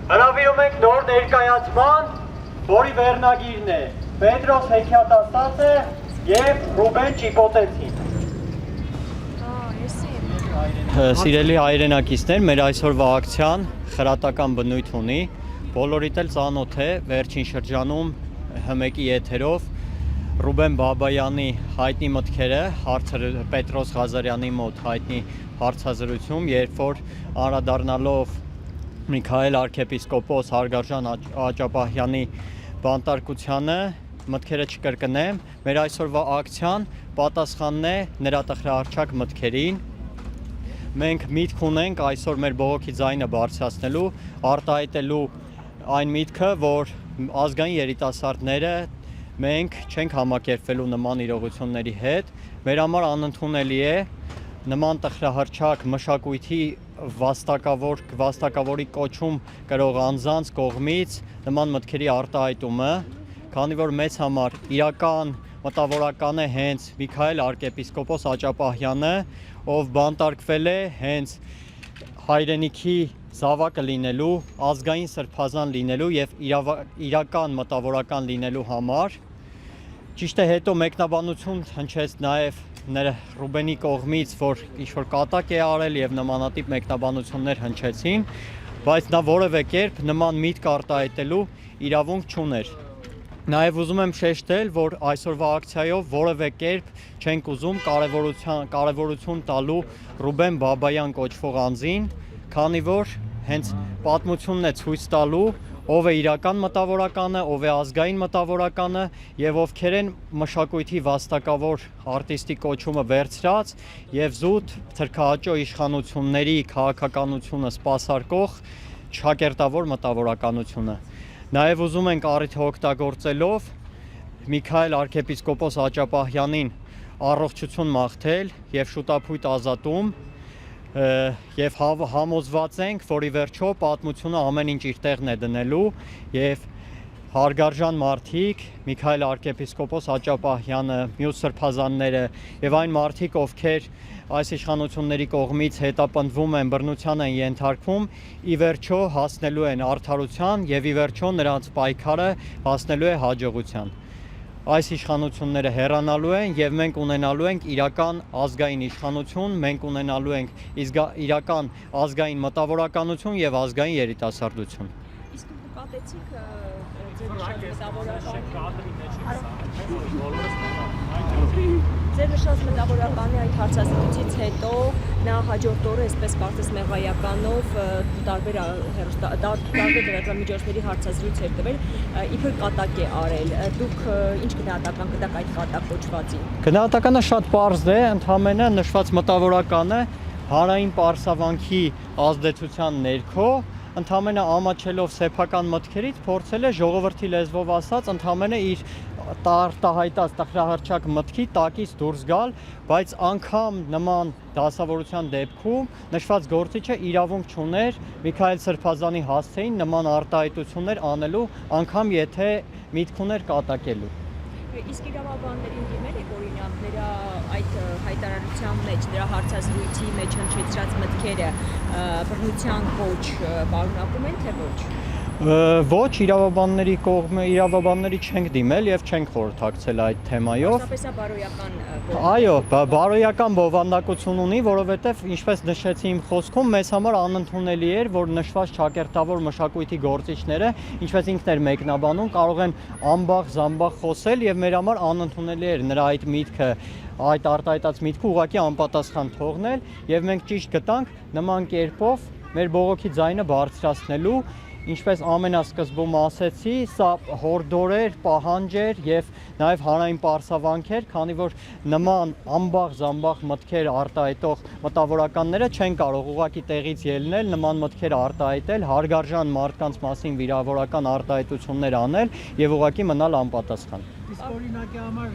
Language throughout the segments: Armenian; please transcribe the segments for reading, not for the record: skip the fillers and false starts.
Հրավիրում ենք նոր ներկայացման, որի վերնագիրն է Պետրոս հեքիաթաստացը և Ռուբեն Ճիպոտեցին։ Սիրելի հայրենակիցներ, մեր այսօրվա ակցիան խրատական բնույթ ունի, բոլորիդ էլ ծանոթ է վերջին շրջանում ՀՄԿ-ի եթերով Ռուբեն Բաբայանի հայտնի մտքերը Պետրոս Ղազարյանի մոտ հայտնի հարցազրույցում, երբ որ անդրադառնալով Միքայել arczepiskopos Հարգարժան Աճապահյանի բանտարկությանը մտքերը չկրկնեմ, մեր այսօրվա ակցիան պատասխանն է նրա տխրահարճակ մտքերին։ Մենք միտք ունենք այսօր մեր բողոքի ձայնը բարձրացնելու, արտահայտելու այն միտքը, որ ազգային երիտասարդները մենք չենք համակերպվելու նման իրողությունների հետ, մեր համար անընդունելի է նման տխրահարճակ մշակույթի վաստակավորի կոչում կրող անձանց կողմից նման մտքերի արտահայտումը, քանի որ մեզ համար իրական մտավորական է հենց Միքայել arczepiskopos Աճապահյանը, ով բանտարկվել է հենց հայրենիքի զավակը լինելու, ազգային սրբազան լինելու և իրական մտավորական լինելու համար։ Ճիշտ է, հետո մեկնաբանություն հնչեց նաև Ռուբենի կողմից, որ ինչ-որ կատակ է արել և նմանատիպ մեկնաբանություններ հնչեցին, բայց նա որևէ կերպ նման միտք արտահայտելու իրավունք չուներ։ Նաև ուզում եմ շեշտել, որ այսօրվա ակցիայով որևէ կերպ չենք ուզում կարևորություն տալու Ռուբեն Բաբայան կոչվող անձին, քանի որ հենց պատմությունն է ցույց տալու ով է իրական մտավորականը, ով է ազգային մտավորականը և ովքեր են մշակույթի վաստակավոր արտիստի կոչումը վերցրած և զուտ թրքահաճո իշխանությունների քաղաքականությունը սպասարկող ճակերտավոր մտավորականությունը։ Նաև ուզում ենք առիթը օգտագործելով Միքայել arczepiskopos Աճապահյանին առողջություն մաղթել և շուտափույթ ազատում և համոզված ենք, որ ի վերջո պատմությունը ամեն ինչ իր տեղն է դնելու և հարգարժան մարդիկ, Միքայել arczepiskopos Աճապահյանը, մյուս սրբազանները և այն մարդիկ, ովքեր այս իշխանությունների կողմից հետապնդվում են, բռնության են ենթարկվում, ի վերջո հասնելու են արդարության և ի վերջո նրանց պայքարը հասնելու է հաջողության։ Այս իշխանությունները հեռանալու են և մենք ունենալու ենք իրական ազգային իշխանություն, մենք ունենալու ենք իրական ազգային մտավորականություն և ազգային երիտասարդություն։ Իսկ դուք պատեցիք ձեր նշած մտավորականի այդ հարցազրույցից հետո նա հաջորդ օրը, այսպես կարծես մեղայականով տարբեր լրատվամիջոցների հարցազրույց էր տվել, իբր կատակ է արել։ Դուք ինչ գնահատական կտաք այդ կատակ կոչվածին։ Գնահատականը շատ պարզ է, ընդհանրապես նշված մտավորականը հանրային պարսավանքի ազդեցության ներքո ընդհանրապես ամաչելով սեփական մտքերից փորձել է ժողովրդի լեզվով ասած ընդհանրապես իր արտահայտած տխրահարճակ մտքի տակից դուրս գալ, բայց անգամ նման դասավորության դեպքում նշված գործիչը իրավունք չուներ Միքայել Սրբազանի հասցեին նման արտահայտություններ անելու, անգամ եթե միտք ուներ կատակելու։ Իսկ իրավաբաններին դիմել եք օրինակ նրա այդ հայտարարության մեջ, նրա հարցազրույցի մեջ հնչեցրած մտքերը բռնության կոչ պարունակում են, թե ոչ։ Ոչ, իրավաբանների չենք դիմել և չենք խորհրդակցել այդ թեմայով։ Պարզապես բարոյական Այո, բարոյական բովանդակություն ունի, որովհետև ինչպես նշեցի իմ խոսքում, մեզ համար անընդունելի էր, որ նշված ճակերտավոր մշակույթի գործիչները, ինչպես ինքն էր մեկնաբանում, կարող են ամբաղ-զամբաղ խոսել և մեր համար անընդունելի էր նրա այդ միտքը, այդ արտահայտած միտքը ուղղակի անպատասխան թողնել և մենք ճիշտ գտանք նման կերպով մեր բողոքի ձայնը բարձրացնելու, ինչպես ամենասկզբում ասեցի, սա հորդոր էր, պահանջ էր և նաև հանրային պարսավանք էր, քանի որ նման ամբաղ-զամբաղ մտքեր արտահայտող մտավորականները չեն կարող ուղղակի տեղից ելնել, նման մտքեր արտահայտել, հարգարժան մարդկանց մասին վիրավորական արտահայտություններ անել և ուղղակի մնալ անպատասխան։ Իսկ օրինակի համար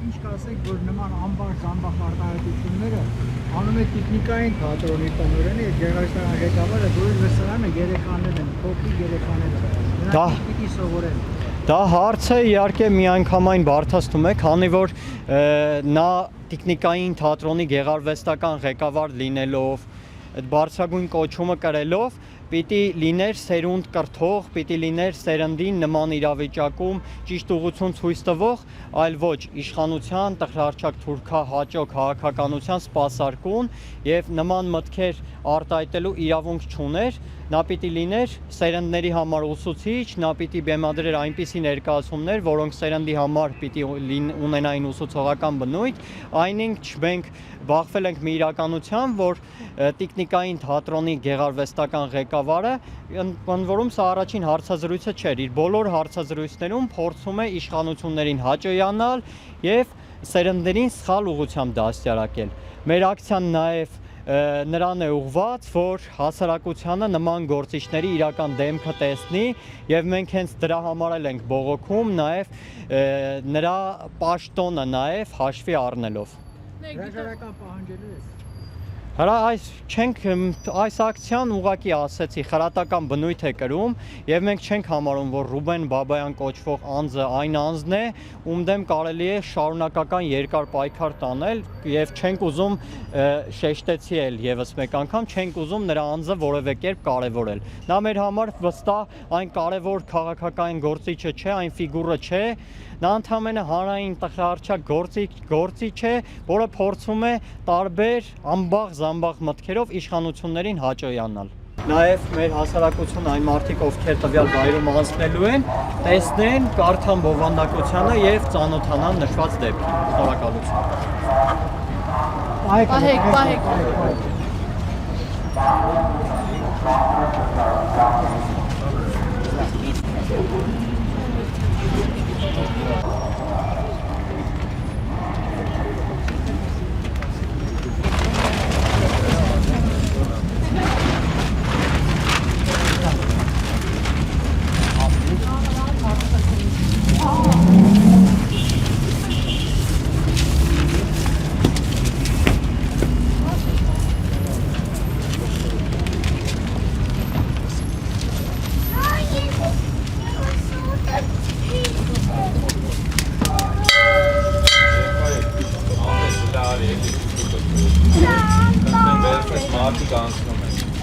ինչ կասեք, որ նման ամբաղ-զամբաղ արտահայտությունները անում է տեխնիկային թատրոնի տնօրենը եւ գեղարվեստական ղեկավարը, որի լսարանը երեխաներ են, փոքրիկ երեխաներ են։ Նրանք պիտի սովորեն։ Դա հարցը իհարկե միանգամայն բարդացնում է, քանի որ նա տեխնիկային թատրոնի գեղարվեստական ղեկավար լինելով, այդ բարձրագույն կոչումը կրելով, պիտի լիներ սերունդ կրթող, պիտի լիներ սերնդին նման իրավիճակում ճիշտ ուղղություն ցույց տվող, այլ ոչ իշխանության, տխրահարչակ թուրքա հաճո քաղաքականության սպասարկուն եւ նման մտքեր արտահայտելու իրավունք չուներ, նա պիտի լիներ սերնդների համար ուսուցիչ, նա պիտի բեմադրեր այնպիսի ներկայացումներ, որոնք սերնդի համար պիտի ունենային ուսուցողական բնույթ, այնինչ մենք բախվել ենք մի իրականության, որ տիկնիկային թատրոնի գեղարվեստական ղեկավարը, ընդ որում սա առաջին հարցազրույցը չէր, իր բոլոր հարցազրույցներում փորձում է իշխանություններին հաճոյանալ եւ սերնդերին սխալ ուղղությամբ դաստիարակել։ Մեր ակցիան նաեւ նրան է ուղղված, որ հասարակությանը նման գործիչների իրական դեմքը տեսնի եւ մենք հենց դրա համար էլ ենք բողոքում, նաեւ նրա պաշտոնը նաեւ հաշվի առնելով։ Հրաժարական պահանջելու եք։ Հələ այս ակցիան ուղղակի ասեցի խրատական բնույթ է կրում եւ մենք չենք համարում, որ Ռուբեն Բաբայան կոչվող անձը այն անձն է, ում դեմ կարելի է շարունակական երկար պայքար տանել եւ չենք ուզում շեշտեցի էլ եւս մեկ անգամ չենք ուզում նրա անձը որևէ կերպ կարեւորել։ Նա մեր համար վստահ այն կարեւոր քաղաքական գործիչը չէ, այն ֆիգուրը չէ, նա ընդհանրապես հանրային տխրահարչակ գործիչ է, որը փորձում է տարբեր ամբաղ-զամբաղ մտքերով իշխանություններին հաճոյանալ։ Նաև մեր հասարակությունը այն մարդիկ, ովքեր տվյալ վայրում անցնելու են, տեսնեն, կարդան բովանդակությանը եւ ծանոթանան նշված դեպքին։ Շնորհակալություն։ Պահեք։ Մարդիկ անցնում են։